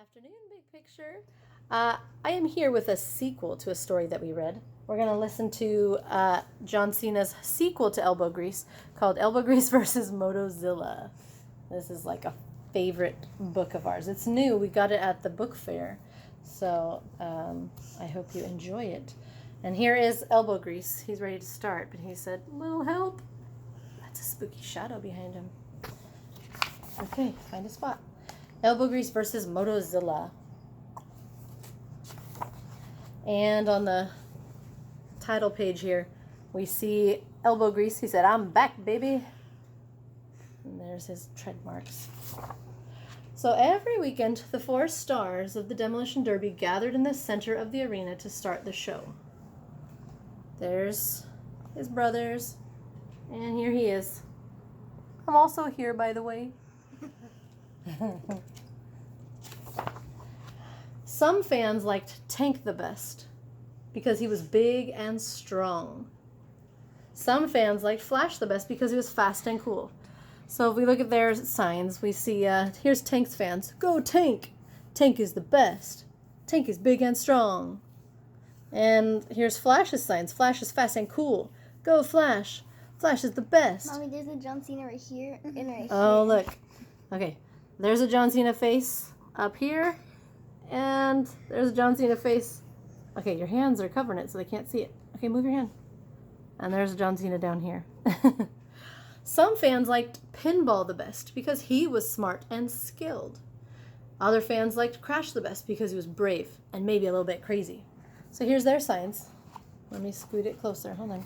afternoon, Big Picture. I am here with a sequel to a story that we read. We're going to listen to John Cena's sequel to Elbow Grease called Elbow Grease versus Motozilla. This is like a favorite book of ours. It's new. We got it at the book fair. So I hope you enjoy it. And here is Elbow Grease. He's ready to start, but he said, "Little help." That's a spooky shadow behind him. Okay, find a spot. Elbow Grease versus Motozilla. And on the title page here, we see Elbow Grease. He said, "I'm back, baby." And there's his tread marks. So every weekend, the 4 stars of the Demolition Derby gathered in the center of the arena to start the show. There's his brothers, and here he is. I'm also here, by the way. Some fans liked Tank the best because he was big and strong. Some fans liked Flash the best because he was fast and cool. So if we look at their signs, we see here's Tank's fans. "Go Tank! Tank is the best. Tank is big and strong." And here's Flash's signs. "Flash is fast and cool. Go Flash. Flash is the best." Mommy, there's a John Cena right here and right here. Oh, look. Okay. There's a John Cena face up here. And there's a John Cena face. Okay, your hands are covering it so they can't see it. Okay, move your hand. And there's a John Cena down here. Some fans liked Pinball the best because he was smart and skilled. Other fans liked Crash the best because he was brave and maybe a little bit crazy. So here's their signs. Let me scoot it closer. Hold on.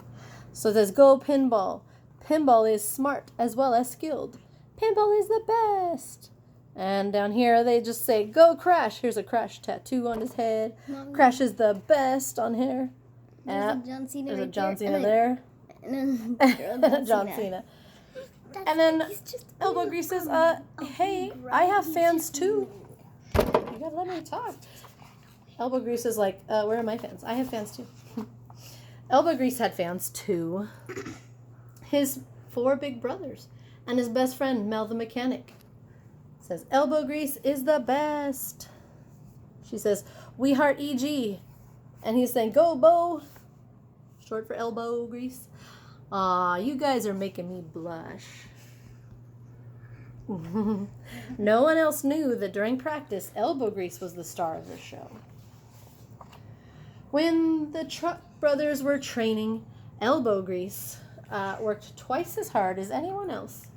So it says, "Go Pinball. Pinball is smart as well as skilled. Pinball is the best." And down here they just say, "Go Crash." Here's a Crash tattoo on his head. Mommy, Crash is the best on here. there's a John Cena There's right a John there, Cena there. And a John Cena. And then Elbow Grease says, "Hey, I have fans too." You gotta let me talk. Elbow Grease is like, "Where are my fans? I have fans too." Elbow Grease had fans too. His 4 big brothers and his best friend, Mel the mechanic. Says, "Elbow Grease is the best." She says, "We heart EG." And he's saying, "Go Bo." Short for Elbow Grease. "Aw, you guys are making me blush." No one else knew that during practice, Elbow Grease was the star of the show. When the Truck brothers were training, Elbow Grease worked twice as hard as anyone else.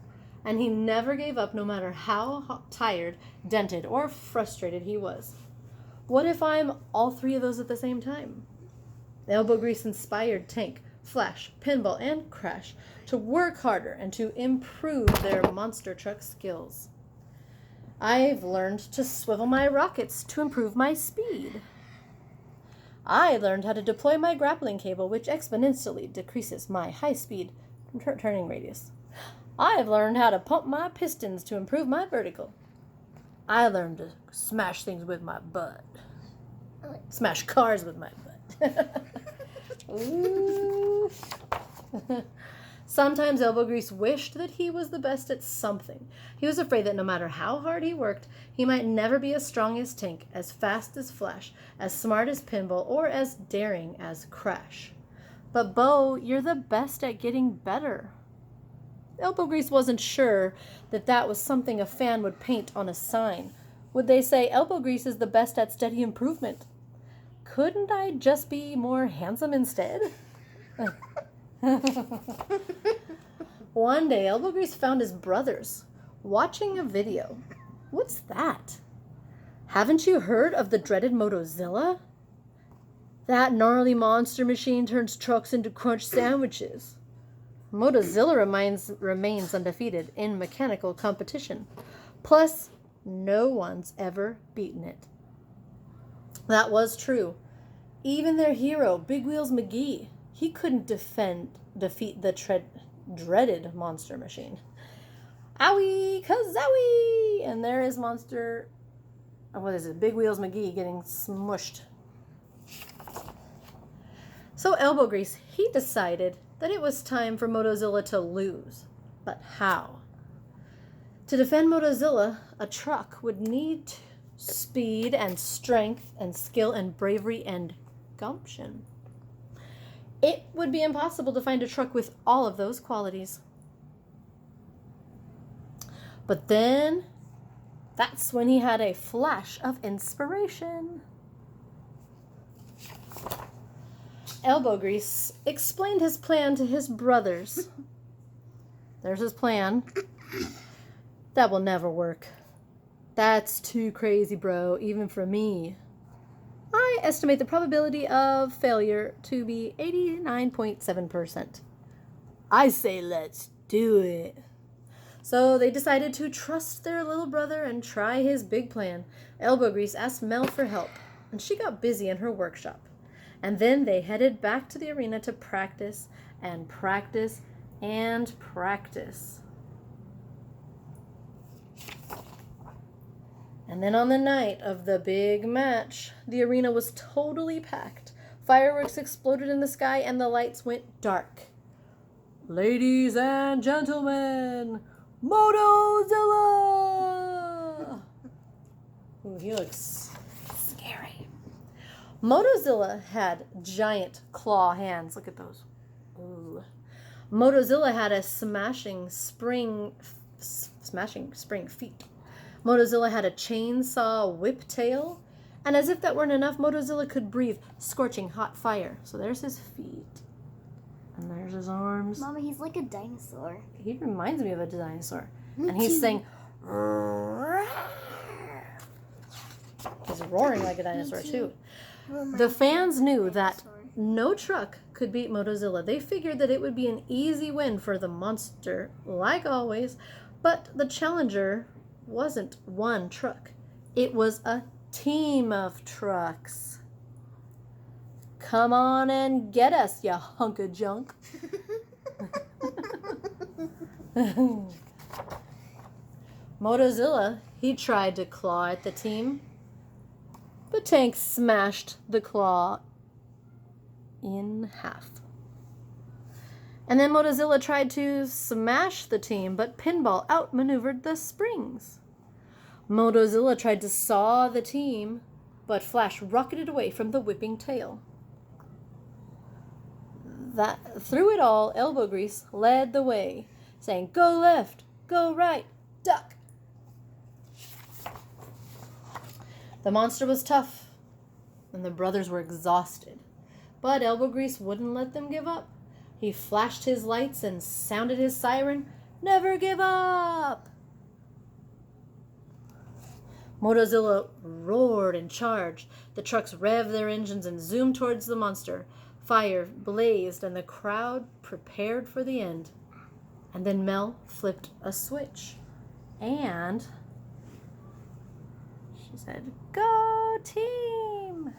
And he never gave up no matter how tired, dented, or frustrated he was. What if I'm all 3 of those at the same time? Elbow Grease inspired Tank, Flash, Pinball, and Crash to work harder and to improve their monster truck skills. "I've learned to swivel my rockets to improve my speed. I learned how to deploy my grappling cable, which exponentially decreases my high-speed turning radius. I've learned how to pump my pistons to improve my vertical. I learned to smash things with my butt. Smash cars with my butt." Ooh. Sometimes Elbow Grease wished that he was the best at something. He was afraid that no matter how hard he worked, he might never be as strong as Tank, as fast as Flash, as smart as Pinball, or as daring as Crash. "But Bo, you're the best at getting better." Elbow Grease wasn't sure that that was something a fan would paint on a sign. Would they say, "Elbow Grease is the best at steady improvement"? Couldn't I just be more handsome instead? One day, Elbow Grease found his brothers watching a video. "What's that? Haven't you heard of the dreaded Motozilla? That gnarly monster machine turns trucks into crunch sandwiches. Motozilla remains undefeated in mechanical competition. Plus, no one's ever beaten it." That was true. Even their hero, Big Wheels McGee, he couldn't defeat the dreaded monster machine. Owie, kazowie! And there is Big Wheels McGee getting smushed. So Elbow Grease, he decided that it was time for Motozilla to lose. But how? To defend Motozilla, a truck would need speed and strength and skill and bravery and gumption. It would be impossible to find a truck with all of those qualities. But then, that's when he had a flash of inspiration. Elbow Grease explained his plan to his brothers. There's his plan. That will never work. That's too crazy, bro, even for me. I estimate the probability of failure to be 89.7%. I say let's do it. So they decided to trust their little brother and try his big plan. Elbow Grease asked Mel for help, and she got busy in her workshop. And then they headed back to the arena to practice and practice and practice. And then on the night of the big match, the arena was totally packed. Fireworks exploded in the sky and the lights went dark. Ladies and gentlemen, Motozilla! Ooh, he looks scary. Motozilla had giant claw hands. Look at those. Ooh. Motozilla had a smashing spring feet. Motozilla had a chainsaw whip tail. And as if that weren't enough, Motozilla could breathe scorching hot fire. So there's his feet. And there's his arms. Mama, he's like a dinosaur. He reminds me of a dinosaur. And he's saying, he's roaring like a dinosaur too. The fans knew that no truck could beat Motozilla. They figured that it would be an easy win for the monster, like always. But the challenger wasn't one truck. It was a team of trucks. Come on and get us, you hunk of junk. Motozilla, he tried to claw at the team, but Tank smashed the claw in half. And then Motozilla tried to smash the team, but Pinball outmaneuvered the springs. Motozilla tried to saw the team, but Flash rocketed away from the whipping tail. Through it all, Elbow Grease led the way, saying, "Go left, go right, duck." The monster was tough, and the brothers were exhausted. But Elbow Grease wouldn't let them give up. He flashed his lights and sounded his siren, "Never give up!" Motozilla roared and charged. The trucks revved their engines and zoomed towards the monster. Fire blazed, and the crowd prepared for the end. And then Mel flipped a switch. And she said, "Go team!"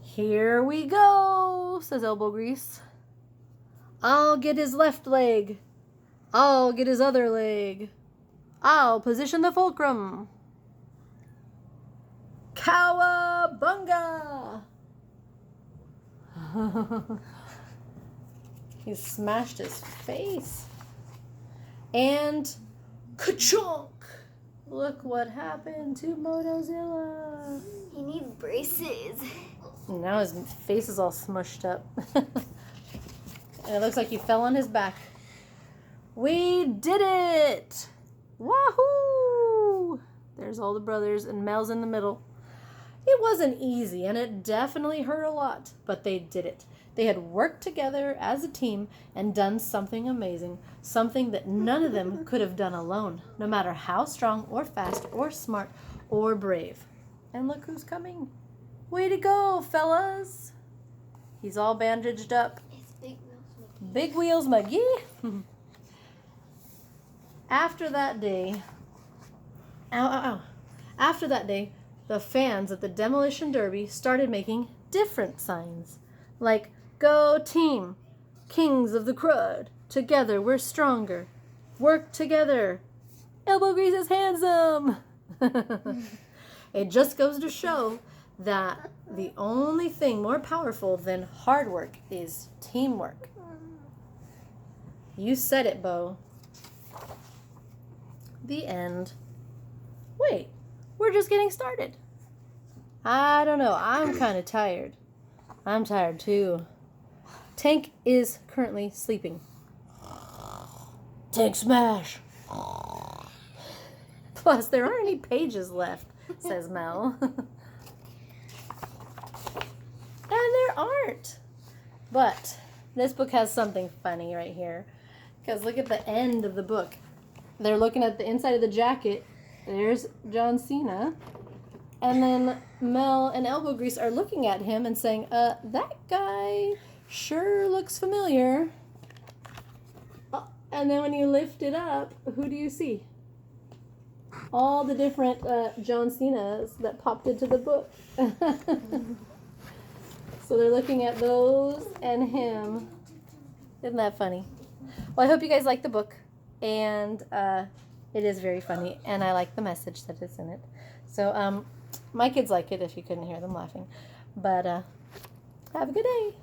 "Here we go," says Elbow Grease. "I'll get his left leg. I'll get his other leg. I'll position the fulcrum. Cowabunga!" He smashed his face. And ka-chunk! Look what happened to Motozilla. He needs braces. Now his face is all smushed up. And it looks like he fell on his back. We did it! Wahoo! There's all the brothers, and Mel's in the middle. It wasn't easy, and it definitely hurt a lot, but they did it. They had worked together as a team and done something amazing, something that none of them could have done alone, no matter how strong or fast or smart or brave. And look who's coming. Way to go, fellas. He's all bandaged up. It's Big Wheels McGee. Big Wheels McGee. After that day, After that day, the fans at the Demolition Derby started making different signs, like "Go team, kings of the crud, together we're stronger, work together, Elbow Grease is handsome." It just goes to show that the only thing more powerful than hard work is teamwork. You said it, Bo. The end. Wait, we're just getting started. I don't know. I'm kind of tired. I'm tired too. Tank is currently sleeping. Tank smash. Plus, there aren't any pages left, says Mel. And there aren't. But this book has something funny right here. Because look at the end of the book. They're looking at the inside of the jacket. There's John Cena. And then Mel and Elbow Grease are looking at him and saying, that guy sure looks familiar. Oh, and then when you lift it up, who do you see? All the different John Cenas that popped into the book. So they're looking at those and him. Isn't that funny? Well, I hope you guys like the book. And it is very funny. And I like the message that is in it. So my kids like it if you couldn't hear them laughing. But have a good day.